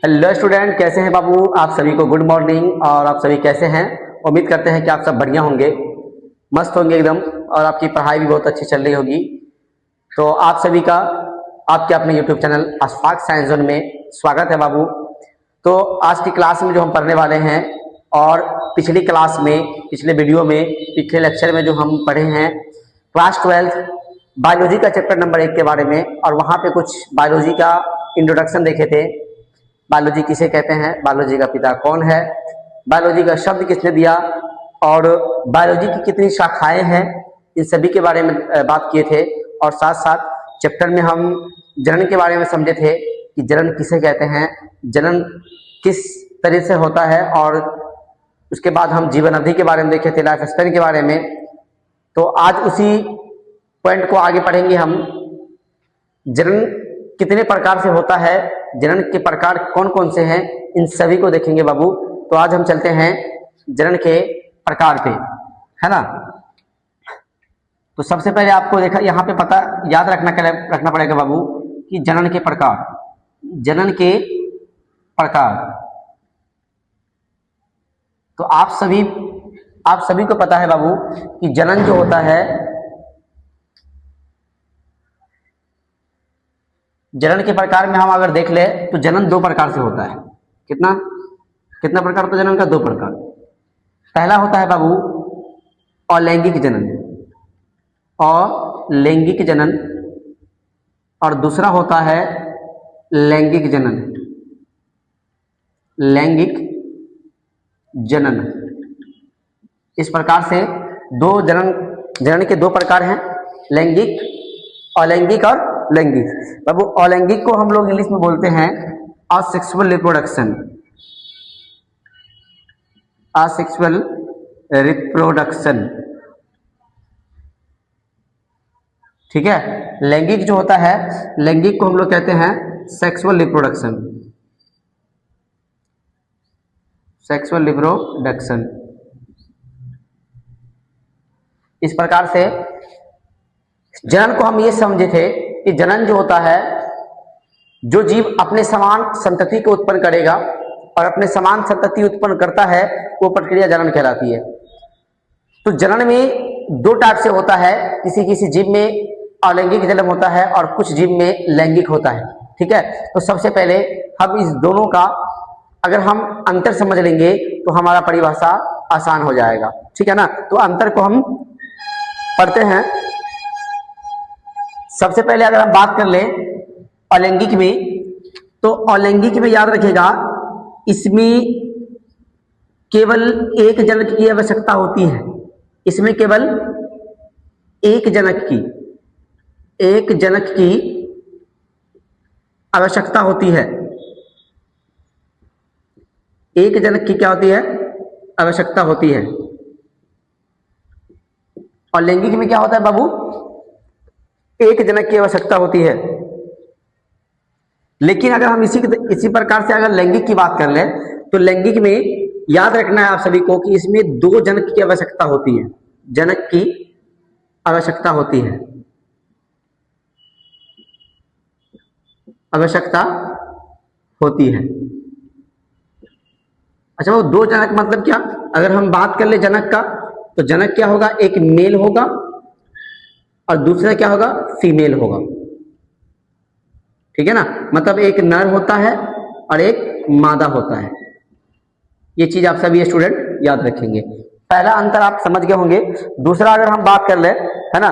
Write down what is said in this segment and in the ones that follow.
Hello student, कैसे हैं बाबू? आप सभी को गुड मॉर्निंग। और आप सभी कैसे हैं? उम्मीद करते हैं कि आप सब बढ़िया होंगे, मस्त होंगे एकदम, और आपकी पढ़ाई भी बहुत अच्छी चल रही होगी। तो आप सभी का आपके अपने YouTube channel Ashfaq science zone में स्वागत है बाबू। तो आज की क्लास में जो हम पढ़ने वाले हैं, और पिछली क्लास में, पिछले वीडियो में, पिछले लेक्चर में जो हम पढ़े हैं क्लास 12 बायोलॉजी का चैप्टर नंबर 1 के बारे में, और वहाँ पे कुछ बायोलॉजी का इंट्रोडक्शन देखे थे। बायोलॉजी किसे कहते हैं, बायोलॉजी का पिता कौन है, बायोलॉजी का शब्द किसने दिया, और बायोलॉजी की कितनी शाखाएं हैं, इन सभी के बारे में बात किए थे। और साथ साथ चैप्टर में हम जनन के बारे में समझे थे कि जनन किसे कहते हैं, जनन किस तरह से होता है, और उसके बाद हम जीवन अवधि के बारे में देखे थे, लाइफ स्पैन के बारे में। तो आज उसी पॉइंट को आगे पढ़ेंगे हम। जनन कितने प्रकार से होता है, जनन के प्रकार कौन कौन से हैं, इन सभी को देखेंगे बाबू। तो आज हम चलते हैं जनन के प्रकार पे, है ना। तो सबसे पहले आपको देखा यहाँ पे पता याद रखना पड़ेगा बाबू कि जनन के प्रकार, जनन के प्रकार। तो आप सभी को पता है बाबू कि जनन जो होता है, जनन के प्रकार में हम अगर देख ले तो जनन 2 प्रकार से होता है। कितना प्रकार होता है जनन का? 2 प्रकार। पहला होता है बाबू अलैंगिक जनन, अलैंगिक जनन, और दूसरा होता है लैंगिक जनन, लैंगिक जनन। इस प्रकार से जनन के 2 प्रकार हैं, लैंगिक, अलैंगिक और लैंगिक। बाबू अलैंगिक को हम लोग इंग्लिश में बोलते हैं असेक्सुअल रिप्रोडक्शन, असेक्सुअल रिप्रोडक्शन, ठीक है। लैंगिक जो होता है, लैंगिक को हम लोग कहते हैं सेक्सुअल रिप्रोडक्शन, सेक्सुअल रिप्रोडक्शन। इस प्रकार से जनन को हम ये समझे थे कि जनन जो होता है, जो जीव अपने समान संतति को उत्पन्न करेगा और अपने समान संतति उत्पन्न करता है, वो प्रक्रिया जनन कहलाती है। तो जनन में 2 टाइप से होता है, किसी जीव में अलैंगिक जन्म होता है और कुछ जीव में लैंगिक होता है, ठीक है। तो सबसे पहले हम इस दोनों का अगर हम अंतर समझ लेंगे तो हमारा परिभाषा आसान हो जाएगा, ठीक है ना। तो अंतर को हम पढ़ते हैं। सबसे पहले अगर हम बात कर ले अलैंगिक में, तो अलैंगिक में याद रखिएगा, इसमें केवल एक जनक की आवश्यकता होती है। इसमें केवल एक जनक की आवश्यकता होती है। एक जनक की क्या होती है? आवश्यकता होती है। और लैंगिक में क्या होता है बाबू? एक जनक की आवश्यकता होती है। लेकिन अगर हम इसी प्रकार से अगर लैंगिक की बात कर ले, तो लैंगिक में याद रखना है आप सभी को कि इसमें 2 जनक की आवश्यकता होती है, जनक की आवश्यकता होती है, आवश्यकता होती है। अच्छा, वो 2 जनक मतलब क्या? अगर हम बात कर ले जनक का, तो जनक क्या होगा? एक मेल होगा और दूसरा क्या होगा? फीमेल होगा, ठीक है ना। मतलब एक नर होता है और एक मादा होता है। ये चीज आप सभी स्टूडेंट याद रखेंगे। पहला अंतर आप समझ गए होंगे। दूसरा अगर हम बात कर ले, है ना,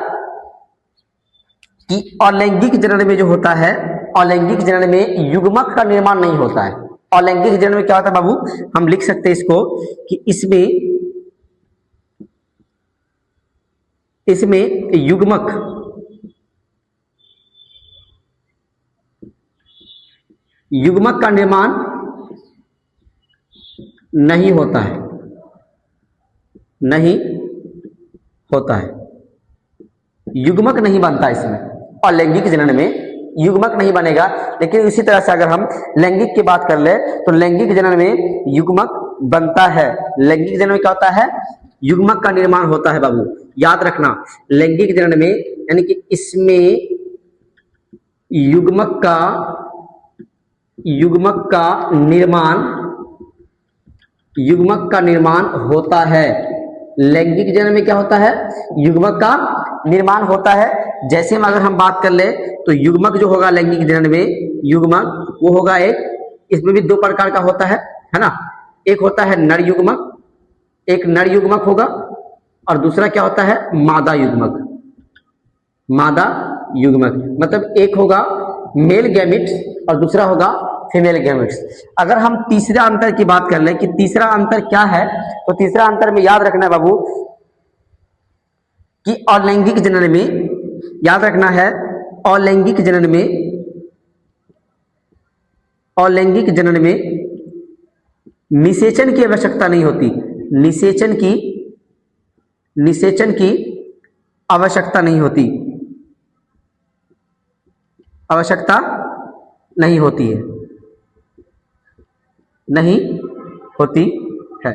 कि अलैंगिक जनन में जो होता है, अलैंगिक जनन में युग्मक का निर्माण नहीं होता है। अलैंगिक जनन में क्या होता है बाबू? हम लिख सकते हैं इसको कि इसमें युग्मक का निर्माण नहीं होता है, नहीं होता है, युग्मक नहीं बनता इसमें। और लैंगिक जनन में युग्मक नहीं बनेगा। लेकिन इसी तरह से अगर हम लैंगिक की बात कर ले, तो लैंगिक जनन में युग्मक बनता है। लैंगिक जनन में क्या होता है? युग्मक का निर्माण होता है बाबू, याद रखना। लैंगिक जनन में यानी कि इसमें युग्मक का युग्मक का निर्माण होता है। लैंगिक जनन में क्या होता है? युग्मक का निर्माण होता है। जैसे में अगर हम बात कर ले तो युग्मक जो होगा लैंगिक जनन में, युग्मक वो होगा एक, इसमें भी दो प्रकार का होता है ना। एक होता है नर युग्मक, एक नर युग्मक होगा, और दूसरा क्या होता है? मादा युग्मक। मादा युग्मक मतलब एक होगा मेल गैमिट्स और दूसरा होगा फीमेल गैमिट्स। अगर हम तीसरा अंतर की बात कर लें कि तीसरा अंतर क्या है, तो तीसरा अंतर में याद रखना है बाबू कि अलैंगिक जनन में, याद रखना है अलैंगिक जनन में निषेचन की आवश्यकता नहीं होती। निषेचन की आवश्यकता नहीं होती, आवश्यकता नहीं होती है, नहीं होती है।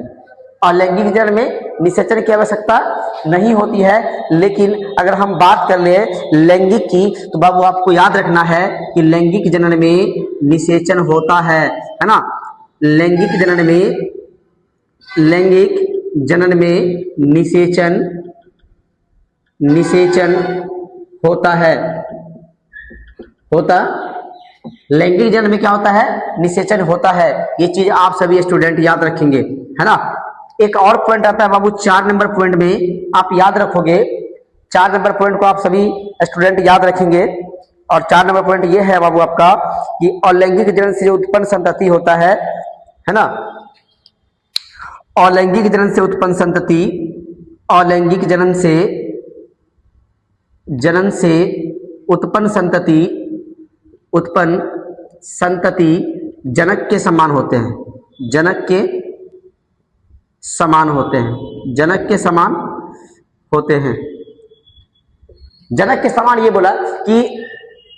अलैंगिक जनन में निषेचन की आवश्यकता नहीं होती है। लेकिन अगर हम बात कर ले लैंगिक की, तो बाबू आपको याद रखना है कि लैंगिक जनन में निषेचन होता है ना। लैंगिक जनन में निषेचन होता है। लैंगिक जनन में क्या होता है? निषेचन होता है। ये चीज आप सभी स्टूडेंट याद रखेंगे, है ना। एक और पॉइंट आता है बाबू 4 नंबर पॉइंट में, आप याद रखोगे 4 नंबर पॉइंट को आप सभी स्टूडेंट याद रखेंगे। और 4 नंबर पॉइंट ये है बाबू आपका कि अलैंगिक जनन से जो उत्पन्न संतति होता है ना, अलैंगिक जनन से उत्पन्न संतति, अलैंगिक जनन से उत्पन्न संतति जनक के समान होते हैं। जनक के समान होते हैं। जनक के समान होते हैं। जनक के समान ये बोला कि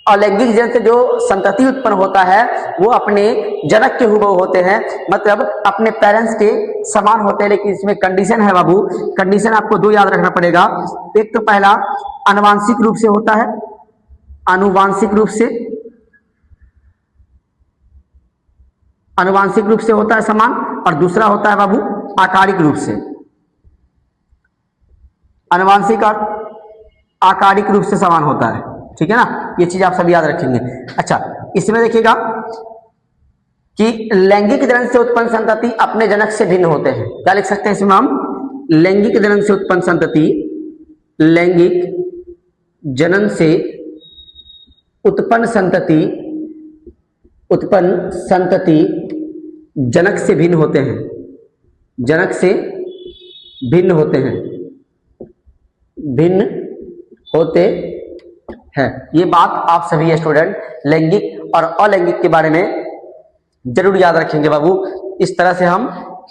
अलैंगिक जनन से जो संतति उत्पन्न होता है वो अपने जनक के हुबहू होते हैं, मतलब अपने पेरेंट्स के समान होते हैं। लेकिन इसमें कंडीशन है बाबू, कंडीशन आपको दो याद रखना पड़ेगा। एक तो पहला आनुवांशिक रूप से होता है, आनुवांशिक रूप से होता है समान, और दूसरा होता है बाबू आकारिक रूप से। आनुवांशिक और आकारिक रूप से समान होता है, ठीक है ना। ये चीज आप सभी याद रखेंगे। अच्छा, इसमें देखिएगा कि लैंगिक जनन से उत्पन्न संतति अपने जनक से भिन्न होते हैं। क्या लिख सकते हैं इसमें हम? लैंगिक जनन से उत्पन्न संतति, लैंगिक जनन से उत्पन्न संतति जनक से भिन्न होते हैं। जनक से भिन्न होते हैं, भिन्न होते हैं। ये बात आप सभी स्टूडेंट लैंगिक और अलैंगिक के बारे में जरूर याद रखेंगे बाबू। इस तरह से हम,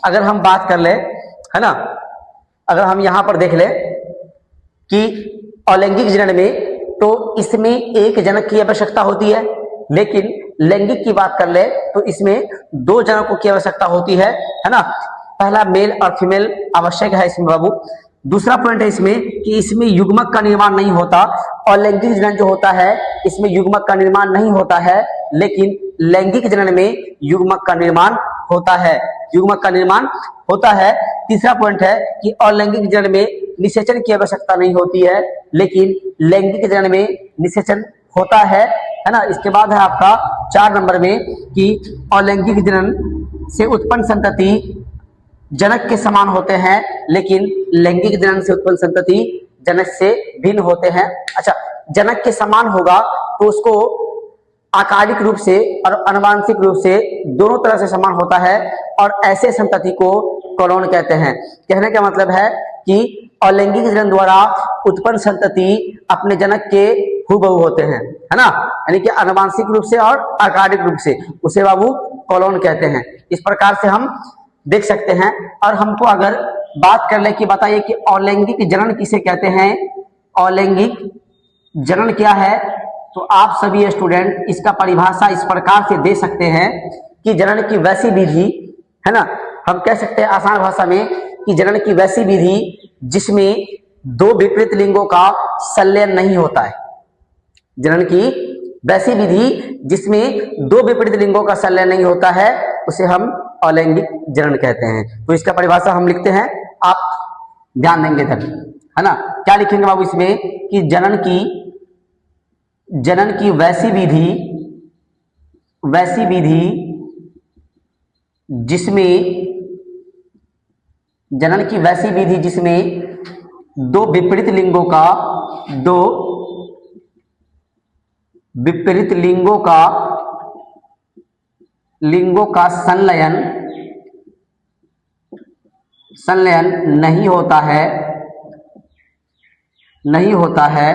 अगर हम बात कर ले, है ना, अगर हम यहां पर देख ले कि अलैंगिक जनन में तो इसमें एक जनक की आवश्यकता होती है, लेकिन लैंगिक की बात कर ले तो इसमें दो जनकों की आवश्यकता होती है ना। पहला मेल और फीमेल आवश्यक है इसमें बाबू। दूसरा पॉइंट है इसमें कि इसमें युग्मक का निर्माण नहीं होता। और लैंगिक जनन जो होता है इसमें युग्मक का निर्माण नहीं होता है, लेकिन लैंगिक जनन में युग्मक का निर्माण होता है, युग्मक का निर्माण होता है। तीसरा पॉइंट है कि अलैंगिक जनन में निषेचन की आवश्यकता नहीं होती है, लेकिन लैंगिक जनन में निषेचन होता है ना। इसके बाद है आपका 4 नंबर में कि अलैंगिक जनन से उत्पन्न संतति जनक के समान होते हैं, लेकिन लैंगिक जनन से उत्पन्न संतति जनक से भिन्न होते हैं। अच्छा, जनक के समान होगा तो उसको आकारिक रूप से और आनुवांशिक रूप से दोनों तरह से समान होता है, और ऐसे संतति को कॉलोन कहते हैं। कहने का मतलब है कि अलैंगिक जनन द्वारा उत्पन्न संतति अपने जनक के हुबहू होते हैं, है ना, यानी कि आनुवांशिक रूप से और आकारिक रूप से, उसे बाबू कॉलोन कहते हैं। इस प्रकार से हम देख सकते हैं। और हमको अगर बात कर ले कि बताइए कि अलैंगिक जनन किसे कहते हैं, अलैंगिक जनन क्या है, तो आप सभी स्टूडेंट इसका परिभाषा इस प्रकार से दे सकते हैं कि जनन की वैसी विधि, है ना, हम कह सकते हैं आसान भाषा में कि जनन की वैसी विधि जिसमें दो विपरीत लिंगों का संलयन नहीं होता है। जनन की वैसी विधि जिसमें दो विपरीत लिंगों का संलयन नहीं होता है उसे हम अलैंगिक जनन कहते हैं। तो इसका परिभाषा हम लिखते हैं, आप ध्यान देंगे इधर, है ना। क्या लिखेंगे बाबू इसमें कि जनन की वैसी विधि जिसमें दो विपरीत लिंगों का संलयन नहीं होता है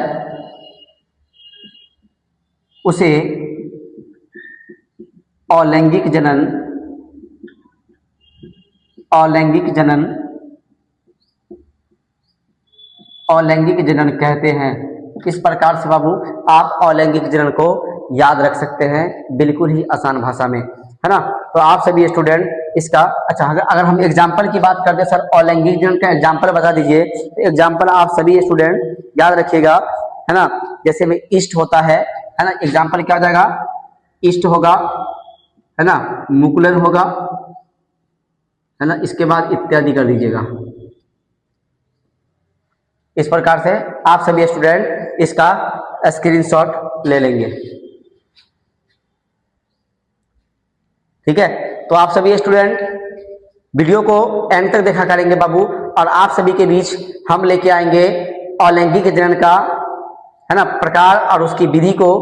उसे अलैंगिक जनन कहते हैं। इस प्रकार से बाबू आप अलैंगिक जनन को याद रख सकते हैं, बिल्कुल ही आसान भाषा में, है ना। तो आप सभी स्टूडेंट इसका, अच्छा अगर हम एग्जाम्पल की बात करते हैं, सर अलैंगिक जनन का एग्जाम्पल बता दीजिए। तो एग्जाम्पल आप सभी स्टूडेंट याद रखिएगा, है ना। जैसे में इष्ट होता है ना, एग्जाम्पल क्या हो जाएगा, इष्ट होगा, है ना, मुकुलन होगा, है ना, इसके बाद इत्यादि कर दीजिएगा। इस प्रकार से आप सभी स्टूडेंट इसका स्क्रीनशॉट ले लेंगे, ठीक है। तो आप सभी स्टूडेंट वीडियो को एंड तक देखा करेंगे बाबू, और आप सभी के बीच हम लेके आएंगे अलैंगिक जनन का, है ना, प्रकार और उसकी विधि को,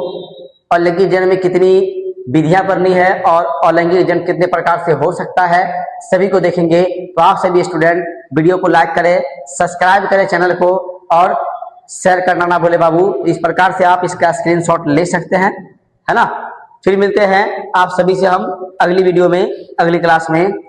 अलैंगिक जनन में कितनी विधियां करनी है और अलैंगिक जनन कितने प्रकार से हो सकता है, सभी को देखेंगे। तो आप सभी स्टूडेंट वीडियो को लाइक करें, सब्सक्राइब करें चैनल को, और शेयर करना ना भूले बाबू। इस प्रकार से आप इसका स्क्रीनशॉट ले सकते हैं, है ना। फिर मिलते हैं आप सभी से हम अगली वीडियो में, अगली क्लास में।